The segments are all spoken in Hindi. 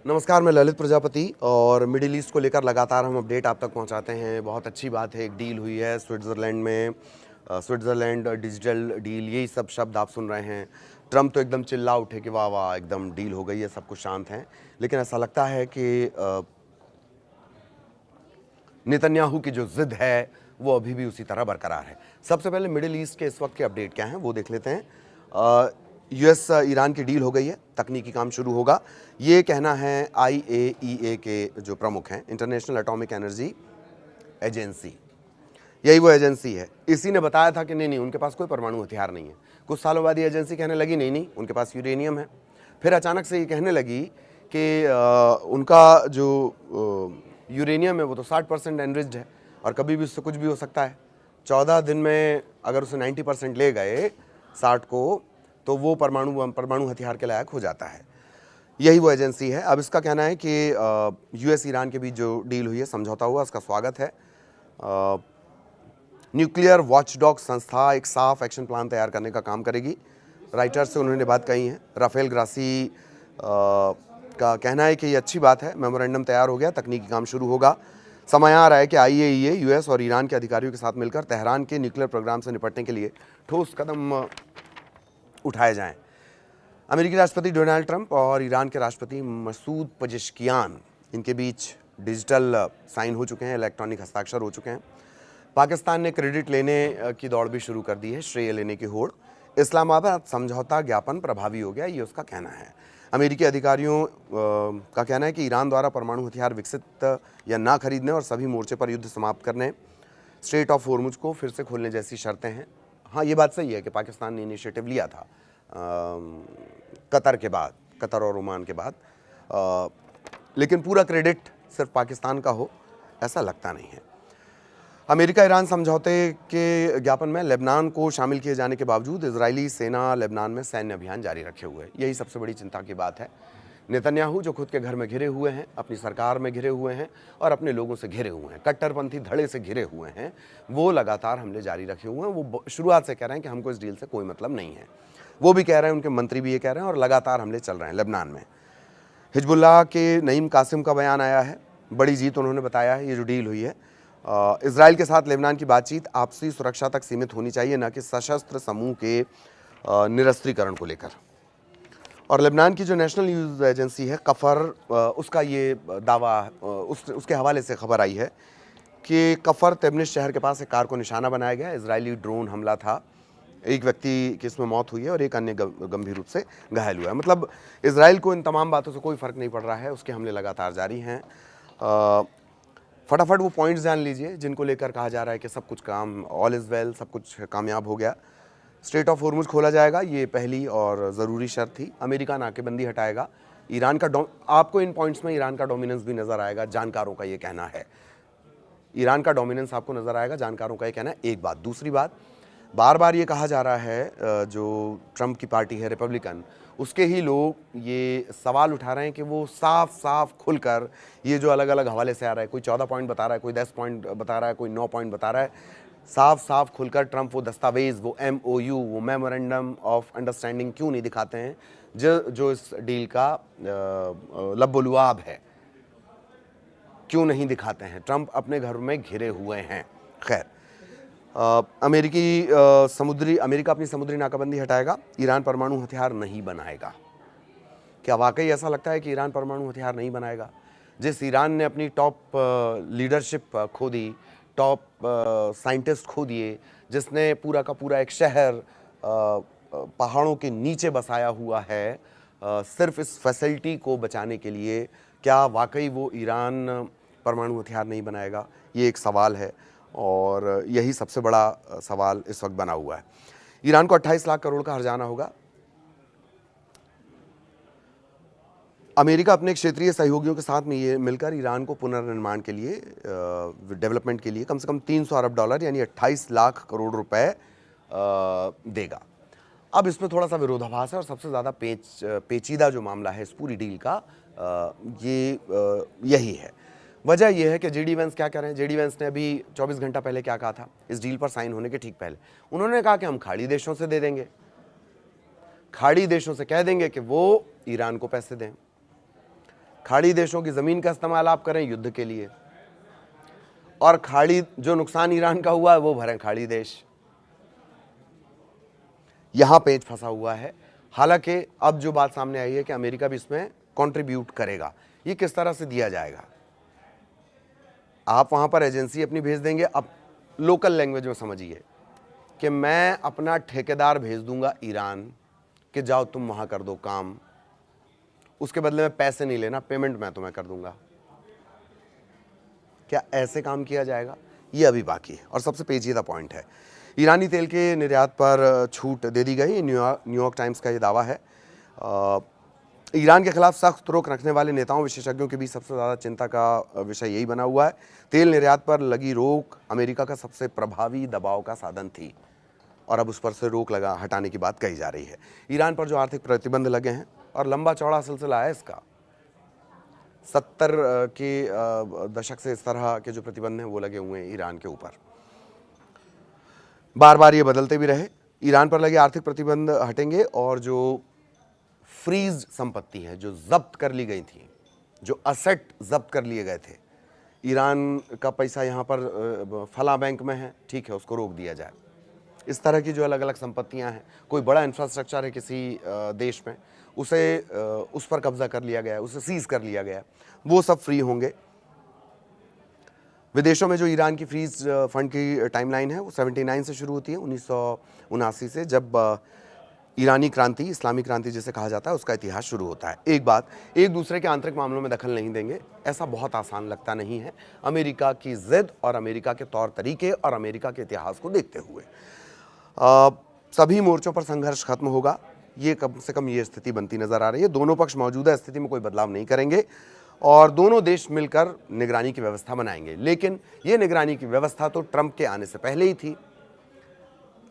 नमस्कार, मैं ललित प्रजापति और मिडिल ईस्ट को लेकर लगातार हम अपडेट आप तक पहुंचाते हैं। बहुत अच्छी बात है, एक डील हुई है स्विट्ज़रलैंड में, स्विट्ज़रलैंड डिजिटल डील, यही सब शब्द आप सुन रहे हैं। ट्रंप तो एकदम चिल्ला उठे कि वाह वाह एकदम डील हो गई है, सब कुछ शांत हैं। लेकिन ऐसा लगता है कि नेतन्याहू की जो जिद है वो अभी भी उसी तरह बरकरार है। सबसे पहले मिडिल ईस्ट के इस वक्त के अपडेट क्या हैं वो देख लेते हैं। यूएस ईरान की डील हो गई है, तकनीकी काम शुरू होगा, ये कहना है IAEA के जो प्रमुख हैं, इंटरनेशनल एटॉमिक एनर्जी एजेंसी, यही वो एजेंसी है। इसी ने बताया था कि नहीं उनके पास कोई परमाणु हथियार नहीं है। कुछ सालों बाद ये एजेंसी कहने लगी नहीं उनके पास यूरेनियम है। फिर अचानक से ये कहने लगी कि उनका जो यूरेनियम है वो तो 60% एनरिच्ड है और कभी भी उससे कुछ भी हो सकता है। 14 दिन में अगर उसे 90% ले गए 60 को, तो वो परमाणु हथियार के लायक हो जाता है। यही वो एजेंसी है। अब इसका कहना है कि यूएस ईरान के बीच जो डील हुई है, समझौता हुआ, उसका स्वागत है। न्यूक्लियर वॉचडॉग संस्था एक साफ एक्शन प्लान तैयार करने का काम करेगी। राइटर्स से उन्होंने बात कही है। राफेल ग्रासी का कहना है कि ये अच्छी बात है, मेमोरेंडम तैयार हो गया, तकनीकी काम शुरू होगा। समय आ रहा है कि IAEA, यूएस और ईरान के अधिकारियों के साथ मिलकर तेहरान के न्यूक्लियर प्रोग्राम से निपटने के लिए ठोस कदम उठाए जाएं। अमेरिकी राष्ट्रपति डोनाल्ड ट्रंप और ईरान के राष्ट्रपति मसूद पजेश्कियान, इनके बीच डिजिटल साइन हो चुके हैं, इलेक्ट्रॉनिक हस्ताक्षर हो चुके हैं। पाकिस्तान ने क्रेडिट लेने की दौड़ भी शुरू कर दी है, श्रेय लेने की होड़। इस्लामाबाद समझौता ज्ञापन प्रभावी हो गया, ये उसका कहना है। अमेरिकी अधिकारियों का कहना है कि ईरान द्वारा परमाणु हथियार विकसित या ना खरीदने और सभी मोर्चे पर युद्ध समाप्त करने, स्ट्रेट ऑफ होर्मुज को फिर से खोलने जैसी शर्तें हैं। हाँ, ये बात सही है कि पाकिस्तान ने इनिशिएटिव लिया था कतर और ओमान के बाद, लेकिन पूरा क्रेडिट सिर्फ पाकिस्तान का हो ऐसा लगता नहीं है। अमेरिका ईरान समझौते के ज्ञापन में लेबनान को शामिल किए जाने के बावजूद इजरायली सेना लेबनान में सैन्य अभियान जारी रखे हुए है। यही सबसे बड़ी चिंता की बात है। नेतन्याहू जो खुद के घर में घिरे हुए हैं, अपनी सरकार में घिरे हुए हैं और अपने लोगों से घिरे हुए हैं, कट्टरपंथी धड़े से घिरे हुए हैं, वो लगातार हमले जारी रखे हुए हैं। वो शुरुआत से कह रहे हैं कि हमको इस डील से कोई मतलब नहीं है। वो भी कह रहे हैं, उनके मंत्री भी ये कह रहे हैं, और लगातार हमले चल रहे हैं लेबनान में। हिजबुल्लाह के नईम कासिम का बयान आया है, बड़ी जीत उन्होंने बताया है ये जो डील हुई है। इजराइल के साथ लेबनान की बातचीत आपसी सुरक्षा तक सीमित होनी चाहिए, न कि सशस्त्र समूह के निरस्त्रीकरण को लेकर। और लेबनान की जो नेशनल न्यूज़ एजेंसी है कफर, उसका ये दावा, उसके हवाले से खबर आई है कि कफर तेबनिस शहर के पास एक कार को निशाना बनाया गया। इजरायली ड्रोन हमला था, एक व्यक्ति की इसमें मौत हुई है और एक अन्य गंभीर रूप से घायल हुआ है। मतलब इजराइल को इन तमाम बातों से कोई फ़र्क नहीं पड़ रहा है, उसके हमले लगातार जारी हैं। फटाफट वो पॉइंट्स जान लीजिए जिनको लेकर कहा जा रहा है कि सब कुछ काम, ऑल इज़ वेल, सब कुछ कामयाब हो गया। स्ट्रेट ऑफ होर्मुज खोला जाएगा, ये पहली और ज़रूरी शर्त थी। अमेरिका नाकेबंदी हटाएगा। ईरान का आपको इन पॉइंट्स में ईरान का डोमिनेंस भी नज़र आएगा, जानकारों का ये कहना है। ईरान का डोमिनेंस आपको नज़र आएगा, जानकारों का ये कहना है। एक बात। दूसरी बात, बार बार ये कहा जा रहा है, जो ट्रंप की पार्टी है रिपब्लिकन, उसके ही लोग ये सवाल उठा रहे हैं कि वो साफ साफ खुलकर, ये जो अलग अलग हवाले से आ रहा है, कोई 14 पॉइंट बता रहा है, कोई 10 पॉइंट बता रहा है, कोई 9 पॉइंट बता रहा है, साफ साफ खुलकर ट्रंप वो दस्तावेज़, वो MOU, वो मेमोरेंडम ऑफ अंडरस्टैंडिंग क्यों नहीं दिखाते हैं जो इस डील का लब्बो-लुआब है, क्यों नहीं दिखाते हैं? ट्रंप अपने घर में घिरे हुए हैं। खैर, अमेरिका अपनी समुद्री नाकाबंदी हटाएगा, ईरान परमाणु हथियार नहीं बनाएगा। क्या वाकई ऐसा लगता है कि ईरान परमाणु हथियार नहीं बनाएगा? जिस ईरान ने अपनी टॉप लीडरशिप खो दी, टॉप साइंटिस्ट खो दिए, जिसने पूरा का पूरा एक शहर पहाड़ों के नीचे बसाया हुआ है सिर्फ इस फैसिलिटी को बचाने के लिए, क्या वाकई वो ईरान परमाणु हथियार नहीं बनाएगा? ये एक सवाल है और यही सबसे बड़ा सवाल इस वक्त बना हुआ है। ईरान को 28 लाख करोड़ का हर्जाना होगा। अमेरिका अपने क्षेत्रीय सहयोगियों के साथ में ये मिलकर ईरान को पुनर्निर्माण के लिए, डेवलपमेंट के लिए कम से कम $300 अरब यानी 28 लाख करोड़ रुपए देगा। अब इसमें थोड़ा सा विरोधाभास है और सबसे ज़्यादा पेचीदा जो मामला है इस पूरी डील का, यही है। वजह यह है कि जेडी वेंस क्या कह रहे हैं। जेडी वेंस ने अभी 24 घंटा पहले क्या कहा था, इस डील पर साइन होने के ठीक पहले उन्होंने कहा कि हम खाड़ी देशों से दे देंगे, खाड़ी देशों से कह देंगे कि वो ईरान को पैसे दें। खाड़ी देशों की ज़मीन का इस्तेमाल आप करें युद्ध के लिए, और खाड़ी जो नुकसान ईरान का हुआ है वो भरें खाड़ी देश। यहां पेच फंसा हुआ है। हालांकि अब जो बात सामने आई है कि अमेरिका भी इसमें कंट्रीब्यूट करेगा। ये किस तरह से दिया जाएगा? आप वहां पर एजेंसी अपनी भेज देंगे। अब लोकल लैंग्वेज में समझिए कि मैं अपना ठेकेदार भेज दूंगा ईरान कि जाओ तुम वहां कर दो काम, उसके बदले में पैसे नहीं लेना, पेमेंट मैं तुम्हें कर दूंगा। क्या ऐसे काम किया जाएगा? ये अभी बाकी है। और सबसे पेचीदा पॉइंट है, ईरानी तेल के निर्यात पर छूट दे दी गई। न्यूयॉर्क टाइम्स का ये दावा है। ईरान के खिलाफ सख्त रोक रखने वाले नेताओं विशेषज्ञों के बीच सबसे ज़्यादा चिंता का विषय यही बना हुआ है। तेल निर्यात पर लगी रोक अमेरिका का सबसे प्रभावी दबाव का साधन थी, और अब उस पर से रोक हटाने की बात कही जा रही है। ईरान पर जो आर्थिक प्रतिबंध लगे हैं, और लंबा चौड़ा सिलसिला है इसका, 70 के दशक से इस तरह के जो प्रतिबंध हैं वो लगे हुए हैं ईरान के ऊपर। बार बार ये बदलते भी रहे। ईरान पर लगे आर्थिक प्रतिबंध हटेंगे, और जो फ्रीज संपत्ति है जो जब्त कर ली गई थी, जो असेट जब्त कर लिए गए थे, ईरान का पैसा यहाँ पर फला बैंक में है, ठीक है, उसको रोक दिया जाए। इस तरह की जो अलग अलग संपत्तियां हैं, कोई बड़ा इंफ्रास्ट्रक्चर है किसी देश में, उसे उस पर कब्जा कर लिया गया है, उसे सीज कर लिया गया है, वो सब फ्री होंगे। विदेशों में जो ईरान की फ्रीज फंड की टाइमलाइन है वो 79 से शुरू होती है, 1979 से, जब ईरानी क्रांति, इस्लामी क्रांति जिसे कहा जाता है, उसका इतिहास शुरू होता है। एक बात, एक दूसरे के आंतरिक मामलों में दखल नहीं देंगे, ऐसा बहुत आसान लगता नहीं है अमेरिका की जिद और अमेरिका के तौर तरीके और अमेरिका के इतिहास को देखते हुए। सभी मोर्चों पर संघर्ष खत्म होगा, ये कम से कम ये स्थिति बनती नजर आ रही है। दोनों पक्ष मौजूदा स्थिति में कोई बदलाव नहीं करेंगे, और दोनों देश मिलकर निगरानी की व्यवस्था बनाएंगे। लेकिन ये निगरानी की व्यवस्था तो ट्रंप के आने से पहले ही थी।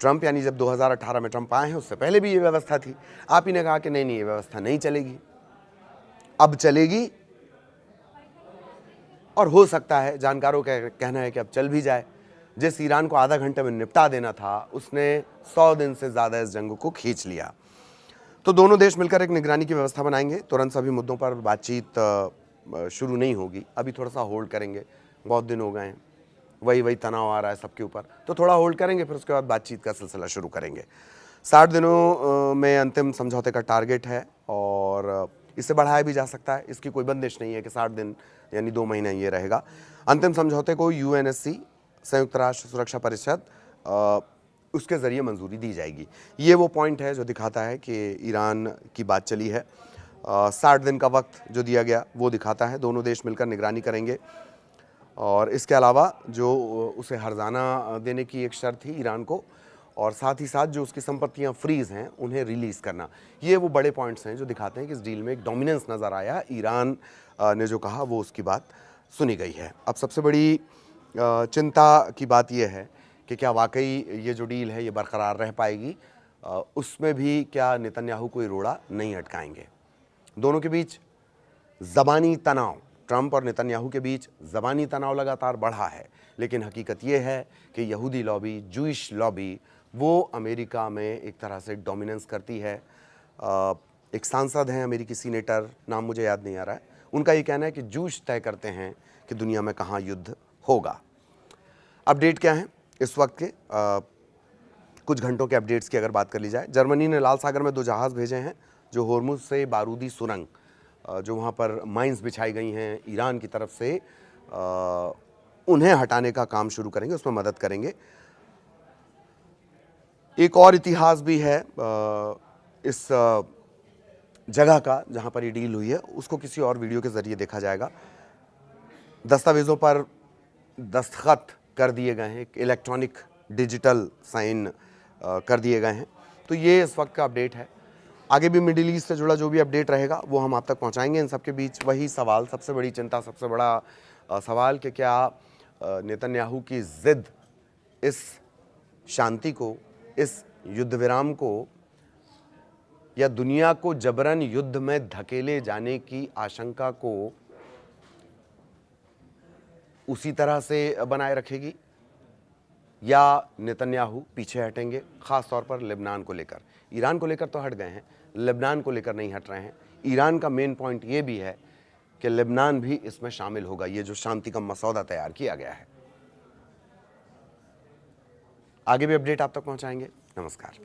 ट्रंप यानी जब 2018 में ट्रंप आए हैं, उससे पहले भी ये व्यवस्था थी। आप ही ने कहा कि नहीं, ये व्यवस्था नहीं चलेगी, अब चलेगी, और हो सकता है, जानकारों का कहना है कि अब चल भी जाए। जिस ईरान को आधा घंटे में निपटा देना था, उसने 100 दिन से ज़्यादा इस जंग को खींच लिया। तो दोनों देश मिलकर एक निगरानी की व्यवस्था बनाएंगे। तुरंत सभी मुद्दों पर बातचीत शुरू नहीं होगी, अभी थोड़ा सा होल्ड करेंगे। बहुत दिन हो गए हैं, वही तनाव आ रहा है सबके ऊपर, तो थोड़ा होल्ड करेंगे, फिर उसके बाद बातचीत का सिलसिला शुरू करेंगे। 60 दिनों में अंतिम समझौते का टारगेट है, और इससे बढ़ाया भी जा सकता है, इसकी कोई बंदिश नहीं है कि 60 दिन यानी 2 महीने ये रहेगा। अंतिम समझौते को UNSC, संयुक्त राष्ट्र सुरक्षा परिषद, उसके ज़रिए मंजूरी दी जाएगी। ये वो पॉइंट है जो दिखाता है कि ईरान की बात चली है। 60 दिन का वक्त जो दिया गया वो दिखाता है दोनों देश मिलकर निगरानी करेंगे, और इसके अलावा जो उसे हर्जाना देने की एक शर्त थी ईरान को, और साथ ही साथ जो उसकी संपत्तियां फ्रीज हैं उन्हें रिलीज़ करना, ये वो बड़े पॉइंट्स हैं जो दिखाते हैं कि इस डील में एक डोमिनेंस नज़र आया। ईरान ने जो कहा वो उसकी बात सुनी गई है। अब सबसे बड़ी चिंता की बात यह है कि क्या वाकई ये जो डील है ये बरकरार रह पाएगी, उसमें भी क्या नेतन्याहू कोई रोड़ा नहीं अटकाएंगे। दोनों के बीच ज़बानी तनाव, ट्रंप और नेतन्याहू के बीच ज़बानी तनाव लगातार बढ़ा है, लेकिन हकीकत ये है कि यहूदी लॉबी, जूइश लॉबी, वो अमेरिका में एक तरह से डोमिनेंस करती है। एक सांसद हैं अमेरिकी सीनेटर, नाम मुझे याद नहीं आ रहा है, उनका ये कहना है कि जूश तय करते हैं कि दुनिया में कहाँ युद्ध होगा। अपडेट क्या है इस वक्त के? कुछ घंटों के अपडेट्स की अगर बात कर ली जाए, जर्मनी ने लाल सागर में 2 जहाज़ भेजे हैं जो होर्मुज से बारूदी सुरंग, जो वहाँ पर माइंस बिछाई गई हैं ईरान की तरफ से, उन्हें हटाने का काम शुरू करेंगे, उसमें मदद करेंगे। एक और इतिहास भी है इस जगह का जहाँ पर ये डील हुई है, उसको किसी और वीडियो के ज़रिए देखा जाएगा। दस्तावेज़ों पर दस्तखत कर दिए गए हैं, एक इलेक्ट्रॉनिक डिजिटल साइन कर दिए गए हैं। तो ये इस वक्त का अपडेट है। आगे भी मिडिल ईस्ट से जुड़ा जो भी अपडेट रहेगा वो हम आप तक पहुंचाएंगे। इन सबके बीच वही सवाल, सबसे बड़ी चिंता, सबसे बड़ा सवाल कि क्या नेतन्याहू की ज़िद इस शांति को, इस युद्ध विराम को, या दुनिया को जबरन युद्ध में धकेले जाने की आशंका को उसी तरह से बनाए रखेगी, या नेतन्याहू पीछे हटेंगे, ख़ास तौर पर लेबनान को लेकर। ईरान को लेकर तो हट गए हैं, लेबनान को लेकर नहीं हट रहे हैं। ईरान का मेन पॉइंट ये भी है कि लेबनान भी इसमें शामिल होगा, ये जो शांति का मसौदा तैयार किया गया है। आगे भी अपडेट आप तक पहुंचाएंगे। नमस्कार।